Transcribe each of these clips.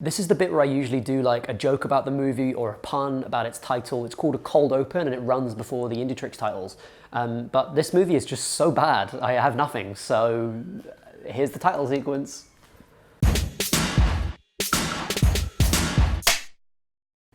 This is the bit where I usually do like a joke about the movie or a pun about its title. It's called a cold open and it runs before the Indie Tricks titles. But this movie is just so bad, I have nothing. So here's the title sequence.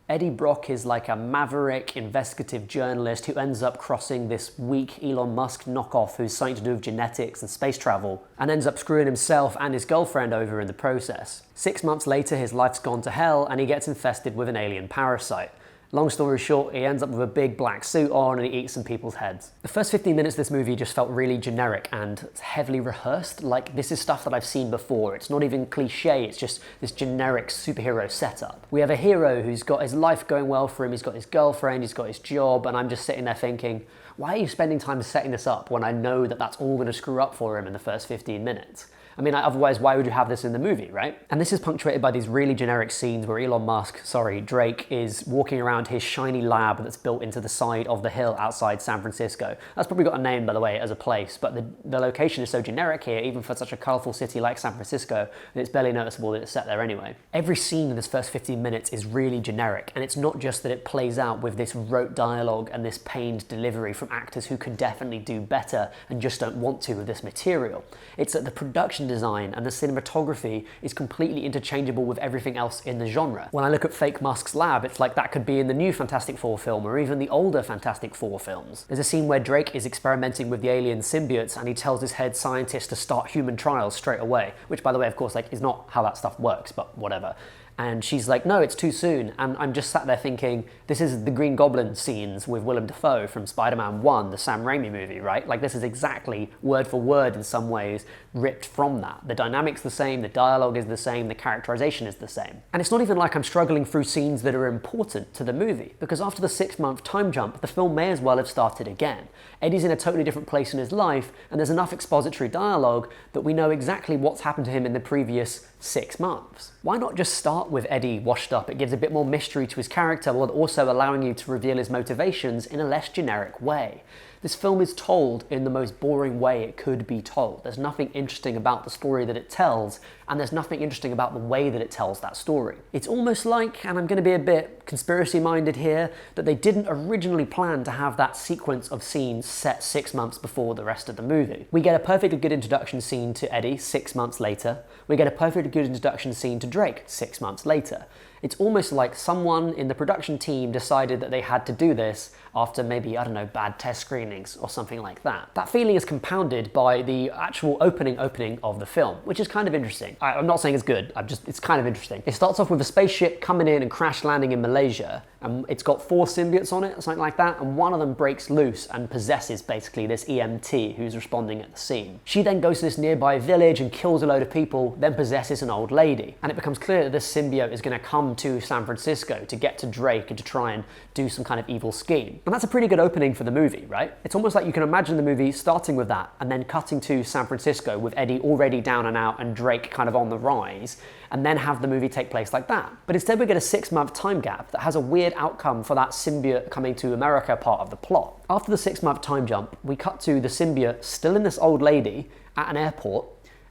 Eddie Brock is like a maverick investigative journalist who ends up crossing this weak Elon Musk knockoff who's something to do with genetics and space travel, and ends up screwing himself and his girlfriend over in the process. 6 months later, his life's gone to hell and he gets infested with an alien parasite. Long story short, he ends up with a big black suit on and he eats some people's heads. The first 15 minutes of this movie just felt really generic and heavily rehearsed. Like, this is stuff that I've seen before. It's not even cliche, it's just this generic superhero setup. We have a hero who's got his life going well for him, he's got his girlfriend, he's got his job, and I'm just sitting there thinking, why are you spending time setting this up when I know that that's all going to screw up for him in the first 15 minutes? I mean, otherwise, why would you have this in the movie, right? And this is punctuated by these really generic scenes where Drake is walking around his shiny lab that's built into the side of the hill outside San Francisco. That's probably got a name, by the way, as a place, but the location is so generic here, even for such a colourful city like San Francisco, that it's barely noticeable that it's set there anyway. Every scene in this first 15 minutes is really generic, and it's not just that it plays out with this rote dialogue and this pained delivery from actors who could definitely do better and just don't want to with this material. It's that the production design and the cinematography is completely interchangeable with everything else in the genre. When I look at Fake Musk's lab, it's like that could be in the new Fantastic Four film or even the older Fantastic Four films. There's a scene where Drake is experimenting with the alien symbiotes and he tells his head scientist to start human trials straight away, which, by the way, of course, like, is not how that stuff works, but whatever. And she's like, no, it's too soon. And I'm just sat there thinking, this is the Green Goblin scenes with Willem Dafoe from Spider-Man 1, the Sam Raimi movie, right? Like, this is exactly word for word in some ways ripped from that. The dynamic's the same, the dialogue is the same, the characterization is the same. And it's not even like I'm struggling through scenes that are important to the movie, because after the 6-month time jump, the film may as well have started again. Eddie's in a totally different place in his life, and there's enough expository dialogue that we know exactly what's happened to him in the previous 6 months. Why not just start with Eddie washed up? It gives a bit more mystery to his character while also allowing you to reveal his motivations in a less generic way. This film is told in the most boring way it could be told. There's nothing interesting about the story that it tells, and there's nothing interesting about the way that it tells that story. It's almost like, and I'm going to be a bit conspiracy-minded here, that they didn't originally plan to have that sequence of scenes set 6 months before the rest of the movie. We get a perfectly good introduction scene to Eddie 6 months later. We get a perfectly good introduction scene to Drake 6 months later. It's almost like someone in the production team decided that they had to do this after maybe, I don't know, bad test screenings or something like that. That feeling is compounded by the actual opening of the film, which is kind of interesting. I'm not saying it's good, it's kind of interesting. It starts off with a spaceship coming in and crash landing in Malaysia, and it's got 4 symbiotes on it, or something like that, and one of them breaks loose and possesses basically this EMT who's responding at the scene. She then goes to this nearby village and kills a load of people, then possesses an old lady. And it becomes clear that this symbiote is going to come to San Francisco to get to Drake and to try and do some kind of evil scheme. And that's a pretty good opening for the movie, right? It's almost like you can imagine the movie starting with that and then cutting to San Francisco with Eddie already down and out and Drake kind of on the rise, and then have the movie take place like that. But instead we get a 6-month time gap that has a weird outcome for that symbiote coming to America part of the plot. After the 6-month time jump, we cut to the symbiote still in this old lady at an airport,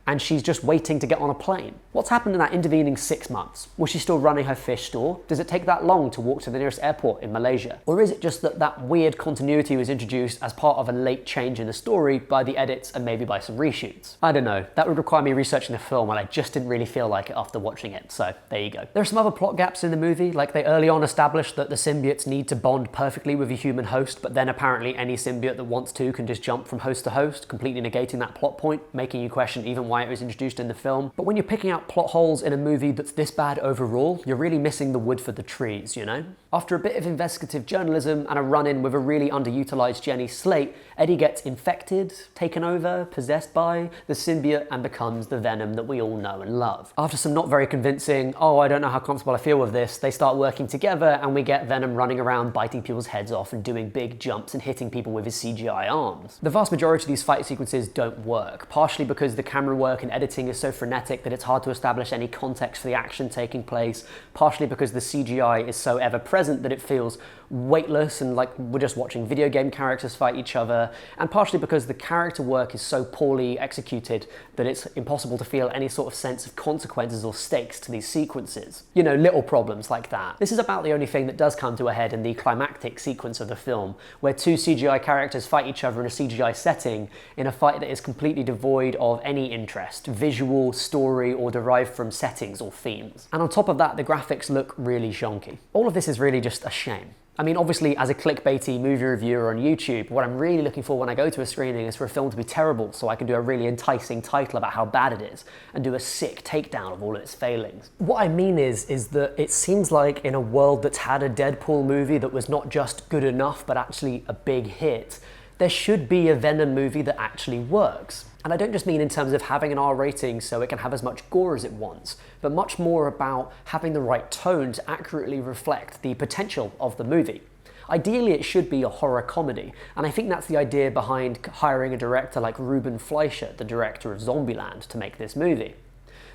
and she's just waiting to get on a plane. What's happened in that intervening 6 months? Was she still running her fish store? Does it take that long to walk to the nearest airport in Malaysia? Or is it just that that weird continuity was introduced as part of a late change in the story by the edits and maybe by some reshoots? I don't know. That would require me researching the film, and I just didn't really feel like it after watching it, so there you go. There are some other plot gaps in the movie, like they early on established that the symbiotes need to bond perfectly with a human host, but then apparently any symbiote that wants to can just jump from host to host, completely negating that plot point, making you question even why it was introduced in the film. But when you're picking out plot holes in a movie that's this bad overall, you're really missing the wood for the trees, you know? After a bit of investigative journalism and a run-in with a really underutilized Jenny Slate, Eddie gets infected, taken over, possessed by the symbiote, and becomes the Venom that we all know and love. After some not very convincing, oh, I don't know how comfortable I feel with this, they start working together and we get Venom running around biting people's heads off and doing big jumps and hitting people with his CGI arms. The vast majority of these fight sequences don't work, partially because the camera work and editing is so frenetic that it's hard to establish any context for the action taking place, partially because the CGI is so ever-present that it feels weightless and like we're just watching video game characters fight each other, and partially because the character work is so poorly executed that it's impossible to feel any sort of sense of consequences or stakes to these sequences. You know, little problems like that. This is about the only thing that does come to a head in the climactic sequence of the film, where two CGI characters fight each other in a CGI setting in a fight that is completely devoid of any interest, visual, story, or derived from settings or themes. And on top of that, the graphics look really shonky. All of this is really just a shame. I mean, obviously, as a clickbaity movie reviewer on YouTube, what I'm really looking for when I go to a screening is for a film to be terrible so I can do a really enticing title about how bad it is and do a sick takedown of all its failings. What I mean is that it seems like in a world that's had a Deadpool movie that was not just good enough but actually a big hit, there should be a Venom movie that actually works. And I don't just mean in terms of having an R rating so it can have as much gore as it wants, but much more about having the right tone to accurately reflect the potential of the movie. Ideally, it should be a horror comedy, and I think that's the idea behind hiring a director like Ruben Fleischer, the director of Zombieland, to make this movie.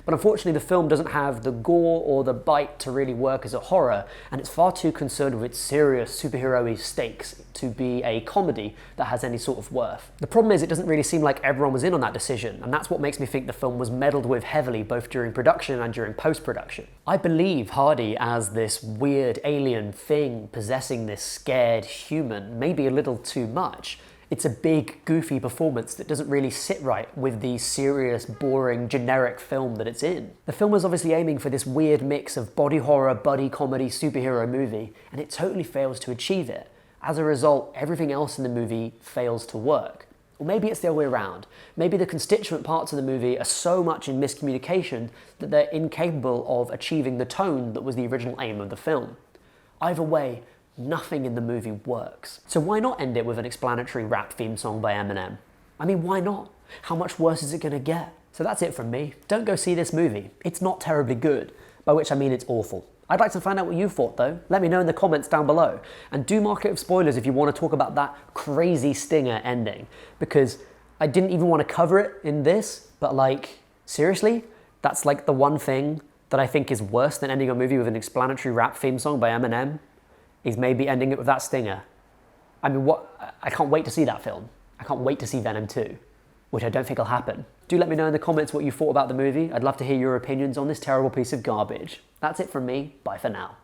But unfortunately, the film doesn't have the gore or the bite to really work as a horror, and it's far too concerned with its serious superhero-y stakes to be a comedy that has any sort of worth. The problem is it doesn't really seem like everyone was in on that decision, and that's what makes me think the film was meddled with heavily both during production and during post-production. I believe Hardy as this weird alien thing possessing this scared human, maybe a little too much. It's a big, goofy performance that doesn't really sit right with the serious, boring, generic film that it's in. The film was obviously aiming for this weird mix of body horror, buddy comedy, superhero movie, and it totally fails to achieve it. As a result, everything else in the movie fails to work. Or maybe it's the other way around. Maybe the constituent parts of the movie are so much in miscommunication that they're incapable of achieving the tone that was the original aim of the film. Either way, nothing in the movie works. So why not end it with an explanatory rap theme song by Eminem? I mean, why not? How much worse is it gonna get? So that's it from me. Don't go see this movie. It's not terribly good, by which I mean it's awful. I'd like to find out what you thought though. Let me know in the comments down below. And do mark it with spoilers if you want to talk about that crazy stinger ending, because I didn't even want to cover it in this, but like, seriously? That's like the one thing that I think is worse than ending a movie with an explanatory rap theme song by Eminem? Is maybe ending it with that stinger. I mean, what? I can't wait to see that film. I can't wait to see Venom 2, which I don't think will happen. Do let me know in the comments what you thought about the movie. I'd love to hear your opinions on this terrible piece of garbage. That's it from me. Bye for now.